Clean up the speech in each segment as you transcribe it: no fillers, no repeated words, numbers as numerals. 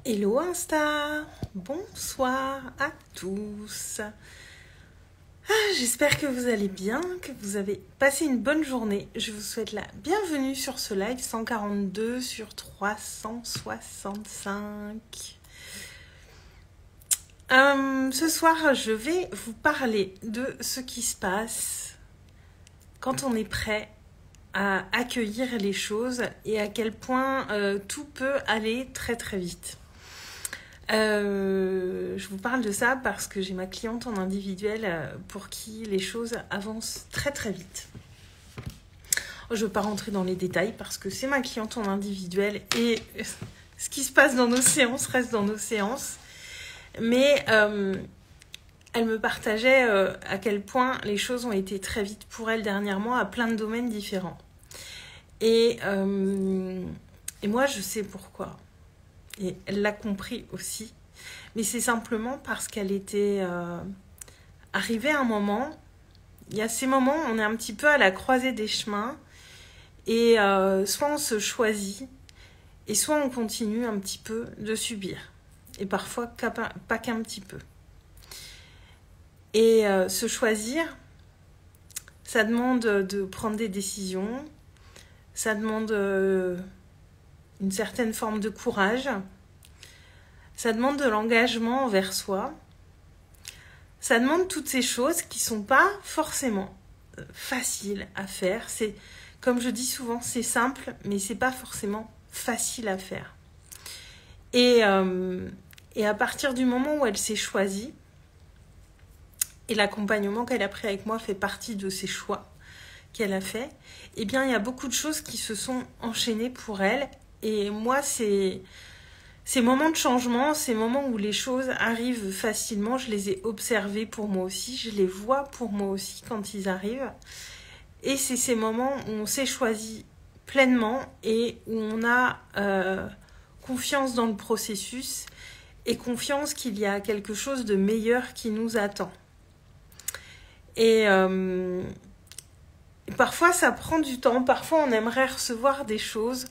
Hello Insta, bonsoir à tous. J'espère que vous allez bien, que vous avez passé une bonne journée. Je vous souhaite la bienvenue sur ce live 142 sur 365. Ce soir, je vais vous parler de ce qui se passe quand on est prêt à accueillir les choses et à quel point tout peut aller très très vite. Je vous parle de ça parce que j'ai ma cliente en individuel pour qui les choses avancent très très vite. Je ne veux pas rentrer dans les détails parce que c'est ma cliente en individuel et ce qui se passe dans nos séances reste dans nos séances. Mais elle me partageait à quel point les choses ont été très vite pour elle dernièrement à plein de domaines différents. Et moi, je sais pourquoi. Et elle l'a compris aussi. Mais c'est simplement parce qu'elle était arrivée à un moment. Il y a ces moments où on est un petit peu à la croisée des chemins. Et soit on se choisit, et soit on continue un petit peu de subir. Et parfois, pas qu'un petit peu. Et se choisir, ça demande de prendre des décisions. Ça demande une certaine forme de courage. Ça demande de l'engagement envers soi. Ça demande toutes ces choses qui ne sont pas forcément faciles à faire. C'est, comme je dis souvent, c'est simple, mais ce n'est pas forcément facile à faire. Et à partir du moment où elle s'est choisie, et l'accompagnement qu'elle a pris avec moi fait partie de ses choix qu'elle a fait, eh bien, il y a beaucoup de choses qui se sont enchaînées pour elle. Et moi, ces moments de changement, ces moments où les choses arrivent facilement, je les ai observés pour moi aussi, je les vois pour moi aussi quand ils arrivent. Et c'est ces moments où on s'est choisi pleinement et où on a confiance dans le processus et confiance qu'il y a quelque chose de meilleur qui nous attend. Et parfois, ça prend du temps. Parfois, on aimerait recevoir des choses.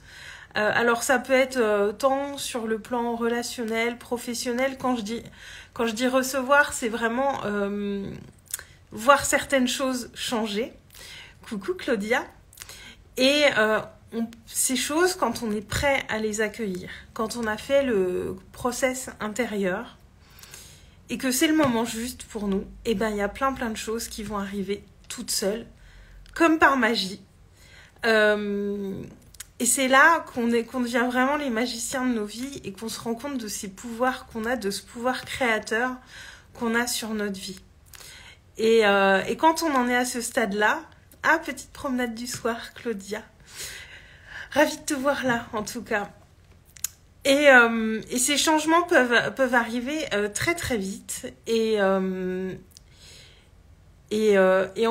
Alors, ça peut être tant sur le plan relationnel, professionnel. Quand je dis recevoir, c'est vraiment voir certaines choses changer. Coucou Claudia. Et ces choses, quand on est prêt à les accueillir, quand on a fait le process intérieur, et que c'est le moment juste pour nous, eh ben, il y a plein de choses qui vont arriver toutes seules, comme par magie. Et c'est là qu'on devient vraiment les magiciens de nos vies et qu'on se rend compte de ces pouvoirs qu'on a, de ce pouvoir créateur qu'on a sur notre vie. Et quand on en est à ce stade-là, petite promenade du soir, Claudia. Ravie de te voir là, en tout cas. Et ces changements peuvent arriver très très vite. Et en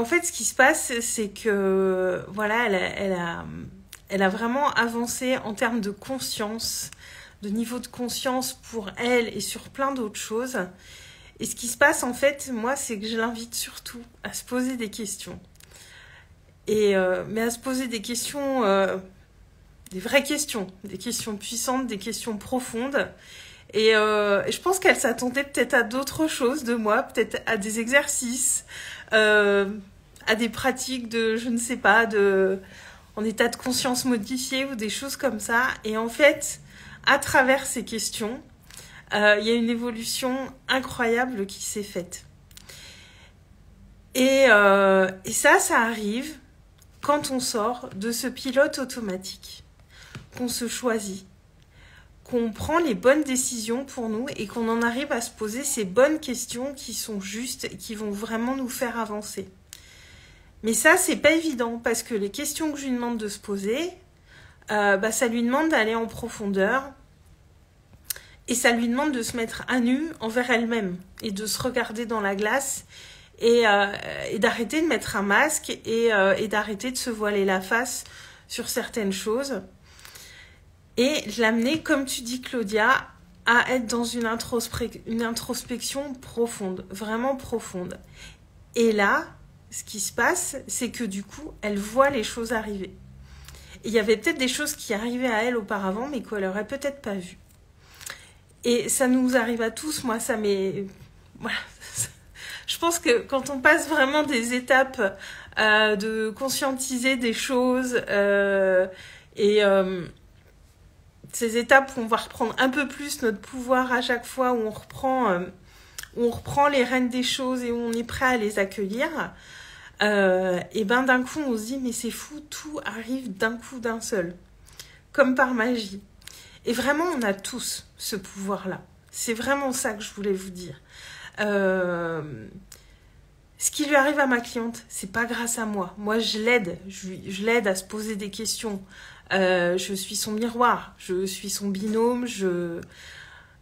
fait, ce qui se passe, c'est que voilà, elle a vraiment avancé en termes de conscience, de niveau de conscience pour elle et sur plein d'autres choses. Et ce qui se passe, en fait, moi, c'est que je l'invite surtout à se poser des questions. Mais à se poser des questions... des vraies questions, des questions puissantes, des questions profondes. Et je pense qu'elle s'attendait peut-être à d'autres choses de moi, peut-être à des exercices, à des pratiques de, je ne sais pas, en état de conscience modifié ou des choses comme ça. Et en fait, à travers ces questions, il y a une évolution incroyable qui s'est faite. Et ça arrive quand on sort de ce pilote automatique. Qu'on se choisit, qu'on prend les bonnes décisions pour nous et qu'on en arrive à se poser ces bonnes questions qui sont justes et qui vont vraiment nous faire avancer. Mais ça, c'est pas évident parce que les questions que je lui demande de se poser, ça lui demande d'aller en profondeur et ça lui demande de se mettre à nu envers elle-même et de se regarder dans la glace et d'arrêter de mettre un masque et d'arrêter de se voiler la face sur certaines choses. Et je l'amenais, comme tu dis Claudia, à être dans une introspection profonde, vraiment profonde. Et là, ce qui se passe, c'est que du coup, elle voit les choses arriver. Et il y avait peut-être des choses qui arrivaient à elle auparavant, mais qu'elle n'aurait peut-être pas vues. Et ça nous arrive à tous. Moi, ça m'est... Voilà. Je pense que quand on passe vraiment des étapes de conscientiser des choses ces étapes où on va reprendre un peu plus notre pouvoir à chaque fois, où on reprend les rênes des choses et où on est prêt à les accueillir, et ben d'un coup on se dit mais c'est fou, tout arrive d'un coup d'un seul, comme par magie. Et vraiment on a tous ce pouvoir-là. C'est vraiment ça que je voulais vous dire. Ce qui lui arrive à ma cliente, c'est pas grâce à moi. Moi, je l'aide. Je l'aide à se poser des questions. Je suis son miroir. Je suis son binôme.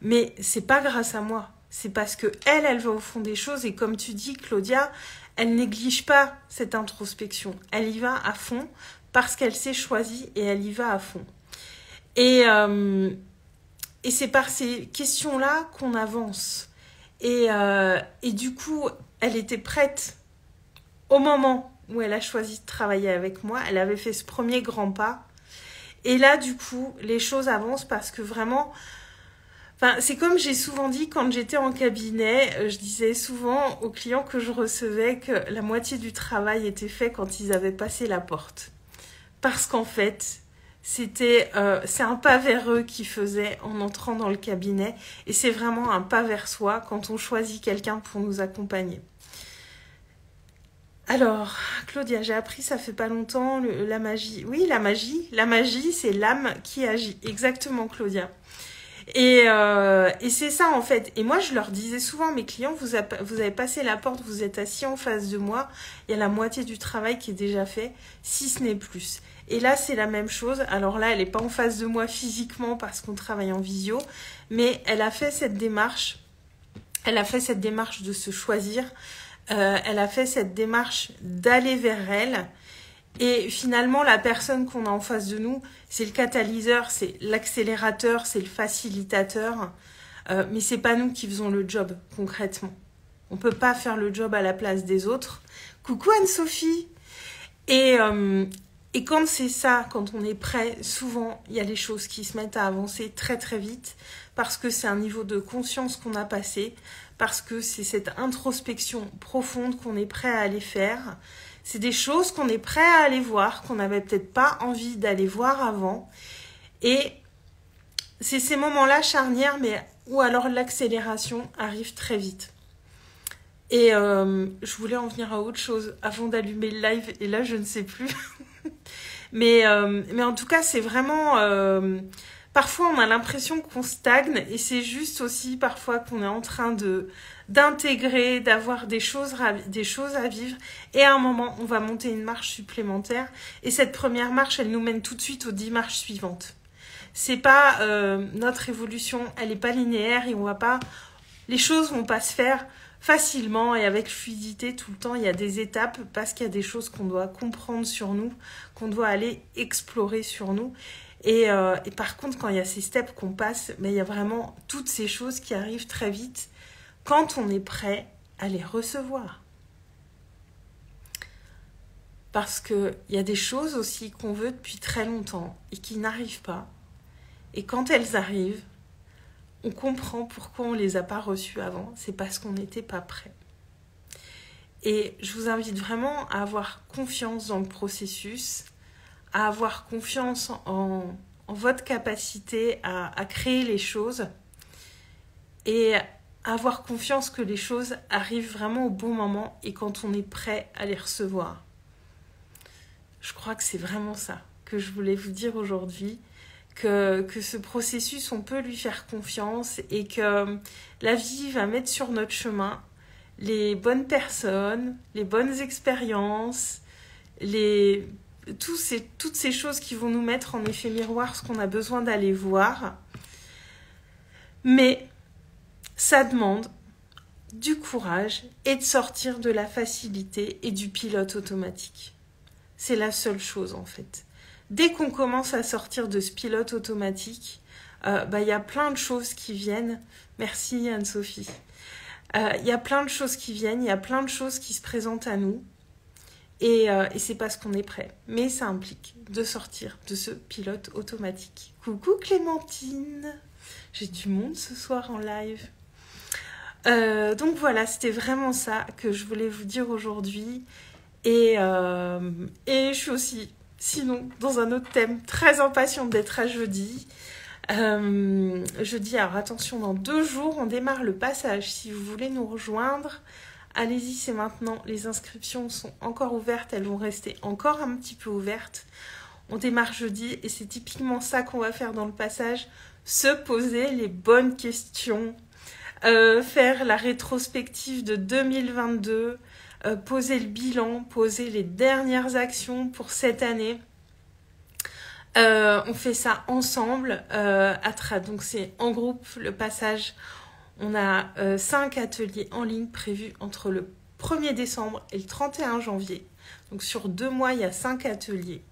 Mais c'est pas grâce à moi. C'est parce que elle va au fond des choses. Et comme tu dis, Claudia, elle néglige pas cette introspection. Elle y va à fond parce qu'elle s'est choisie et elle y va à fond. Et c'est par ces questions-là qu'on avance. Et du coup, elle était prête au moment où elle a choisi de travailler avec moi. Elle avait fait ce premier grand pas. Et là, du coup, les choses avancent parce que vraiment... Enfin, c'est comme j'ai souvent dit quand j'étais en cabinet, je disais souvent aux clients que je recevais que la moitié du travail était fait quand ils avaient passé la porte. Parce qu'en fait... c'est un pas vers eux qu'ils faisaient en entrant dans le cabinet et c'est vraiment un pas vers soi quand on choisit quelqu'un pour nous accompagner. Alors, Claudia, j'ai appris ça fait pas longtemps, la magie. Oui, la magie, c'est l'âme qui agit. Exactement, Claudia. Et c'est ça en fait. Et moi, je leur disais souvent à mes clients, vous avez passé la porte, vous êtes assis en face de moi, il y a la moitié du travail qui est déjà fait, si ce n'est plus. Et là, c'est la même chose. Alors là, elle n'est pas en face de moi physiquement parce qu'on travaille en visio, mais elle a fait cette démarche. Elle a fait cette démarche de se choisir. Elle a fait cette démarche d'aller vers elle. Et finalement, la personne qu'on a en face de nous, c'est le catalyseur, c'est l'accélérateur, c'est le facilitateur. Mais c'est pas nous qui faisons le job, concrètement. On peut pas faire le job à la place des autres. Coucou Anne-Sophie. Et quand c'est ça, quand on est prêt, souvent, il y a les choses qui se mettent à avancer très très vite parce que c'est un niveau de conscience qu'on a passé, parce que c'est cette introspection profonde qu'on est prêt à aller faire. C'est des choses qu'on est prêt à aller voir, qu'on n'avait peut-être pas envie d'aller voir avant. Et c'est ces moments-là charnières, mais où alors l'accélération arrive très vite. Et je voulais en venir à autre chose avant d'allumer le live, et là je ne sais plus. mais en tout cas, c'est vraiment... parfois, on a l'impression qu'on stagne, et c'est juste aussi parfois qu'on est en train d'intégrer, d'avoir des choses à vivre. Et à un moment, on va monter une marche supplémentaire. Et cette première marche, elle nous mène tout de suite aux 10 marches suivantes. C'est pas notre évolution, elle n'est pas linéaire et on va pas... Les choses vont pas se faire facilement et avec fluidité tout le temps. Il y a des étapes parce qu'il y a des choses qu'on doit comprendre sur nous, qu'on doit aller explorer sur nous. Et par contre, quand il y a ces steps qu'on passe, mais il y a vraiment toutes ces choses qui arrivent très vite quand on est prêt à les recevoir. Parce qu'il y a des choses aussi qu'on veut depuis très longtemps et qui n'arrivent pas. Et quand elles arrivent, on comprend pourquoi on ne les a pas reçues avant. C'est parce qu'on n'était pas prêt. Et je vous invite vraiment à avoir confiance dans le processus, à avoir confiance en votre capacité à créer les choses et à avoir confiance que les choses arrivent vraiment au bon moment et quand on est prêt à les recevoir. Je crois que c'est vraiment ça que je voulais vous dire aujourd'hui, que ce processus, on peut lui faire confiance et que la vie va mettre sur notre chemin les bonnes personnes, les bonnes expériences, toutes ces choses qui vont nous mettre en effet miroir ce qu'on a besoin d'aller voir. Mais ça demande du courage et de sortir de la facilité et du pilote automatique. C'est la seule chose en fait. Dès qu'on commence à sortir de ce pilote automatique, y a plein de choses qui viennent. Merci Anne-Sophie. Il y a plein de choses qui viennent, il y a plein de choses qui se présentent à nous. Et c'est parce qu'on est prêt. Mais ça implique de sortir de ce pilote automatique. Coucou Clémentine. J'ai du monde ce soir en live. Donc voilà, c'était vraiment ça que je voulais vous dire aujourd'hui. Et je suis aussi, sinon, dans un autre thème, très impatiente d'être à jeudi. Jeudi, alors attention, dans 2 jours, on démarre le passage. Si vous voulez nous rejoindre, allez-y, c'est maintenant. Les inscriptions sont encore ouvertes, elles vont rester encore un petit peu ouvertes. On démarre jeudi et c'est typiquement ça qu'on va faire dans le passage. Se poser les bonnes questions, faire la rétrospective de 2022, poser le bilan, poser les dernières actions pour cette année. On fait ça ensemble, donc c'est en groupe le passage. On a 5 ateliers en ligne prévus entre le 1er décembre et le 31 janvier. Donc sur 2 mois, il y a 5 ateliers.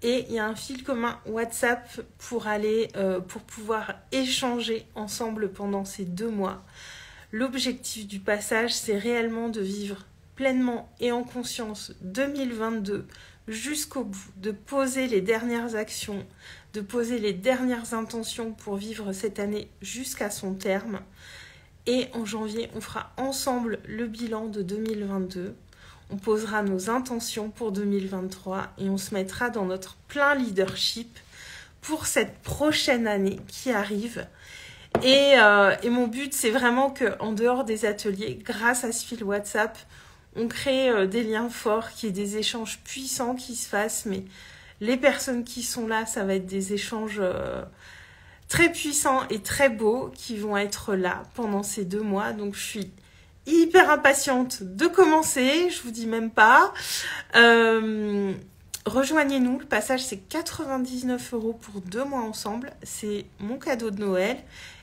Et il y a un fil commun WhatsApp pour pouvoir échanger ensemble pendant ces 2 mois. L'objectif du passage, c'est réellement de vivre pleinement et en conscience 2022 jusqu'au bout, de poser les dernières actions, de poser les dernières intentions pour vivre cette année jusqu'à son terme. Et en janvier, on fera ensemble le bilan de 2022. On posera nos intentions pour 2023 et on se mettra dans notre plein leadership pour cette prochaine année qui arrive. Et mon but, c'est vraiment qu'en dehors des ateliers, grâce à ce fil WhatsApp, on crée des liens forts, qu'il y ait des échanges puissants qui se fassent. Mais les personnes qui sont là, ça va être des échanges très puissants et très beaux qui vont être là pendant ces 2 mois. Donc, je suis hyper impatiente de commencer, je vous dis même pas. Rejoignez-nous, le passage c'est 99 € pour 2 mois ensemble, c'est mon cadeau de Noël.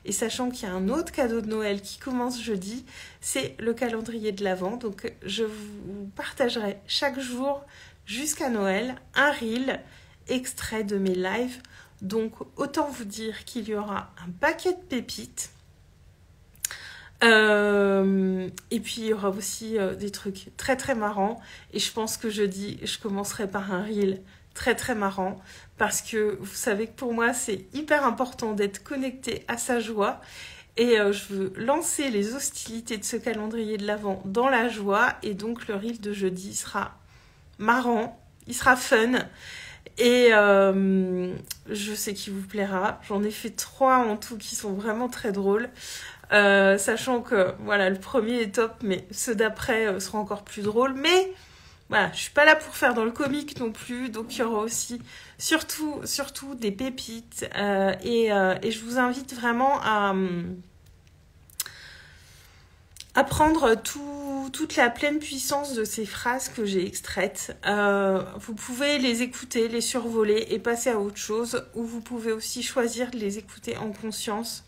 Et sachant qu'il y a un autre cadeau de Noël qui commence jeudi, c'est le calendrier de l'Avent. Donc je vous partagerai chaque jour jusqu'à Noël un reel extrait de mes lives. Donc autant vous dire qu'il y aura un paquet de pépites. Et puis il y aura aussi des trucs très très marrants. Et je pense que jeudi, je commencerai par un reel très très marrant. Parce que vous savez que pour moi, c'est hyper important d'être connecté à sa joie. Et je veux lancer les hostilités de ce calendrier de l'Avent dans la joie. Et donc le reel de jeudi sera marrant, il sera fun. Et je sais qu'il vous plaira. J'en ai fait 3 en tout qui sont vraiment très drôles. Sachant que voilà, le premier est top, mais ceux d'après seront encore plus drôles. Mais voilà, je suis pas là pour faire dans le comique non plus, donc il y aura aussi surtout des pépites. Et je vous invite vraiment à prendre toute la pleine puissance de ces phrases que j'ai extraites. Vous pouvez les écouter, les survoler et passer à autre chose, ou vous pouvez aussi choisir de les écouter en conscience.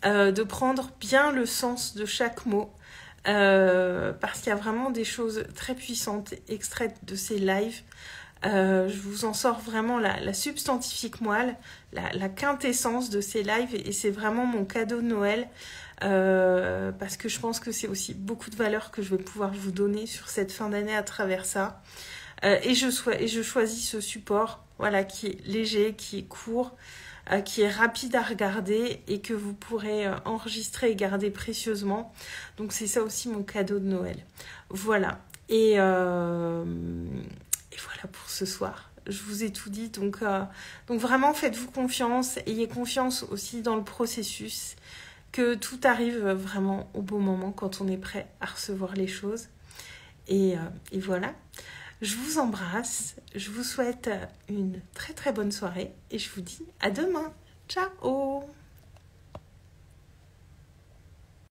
De prendre bien le sens de chaque mot, parce qu'il y a vraiment des choses très puissantes extraites de ces lives. Je vous en sors vraiment la substantifique moelle, la quintessence de ces lives, et c'est vraiment mon cadeau de Noël, parce que je pense que c'est aussi beaucoup de valeur que je vais pouvoir vous donner sur cette fin d'année à travers ça. Et je choisis ce support, voilà, qui est léger, qui est court, qui est rapide à regarder et que vous pourrez enregistrer et garder précieusement. Donc c'est ça aussi mon cadeau de Noël. Voilà. Et voilà pour ce soir. Je vous ai tout dit. Donc vraiment, faites-vous confiance. Ayez confiance aussi dans le processus. Que tout arrive vraiment au bon moment quand on est prêt à recevoir les choses. Et voilà. Je vous embrasse, je vous souhaite une très très bonne soirée et je vous dis à demain. Ciao!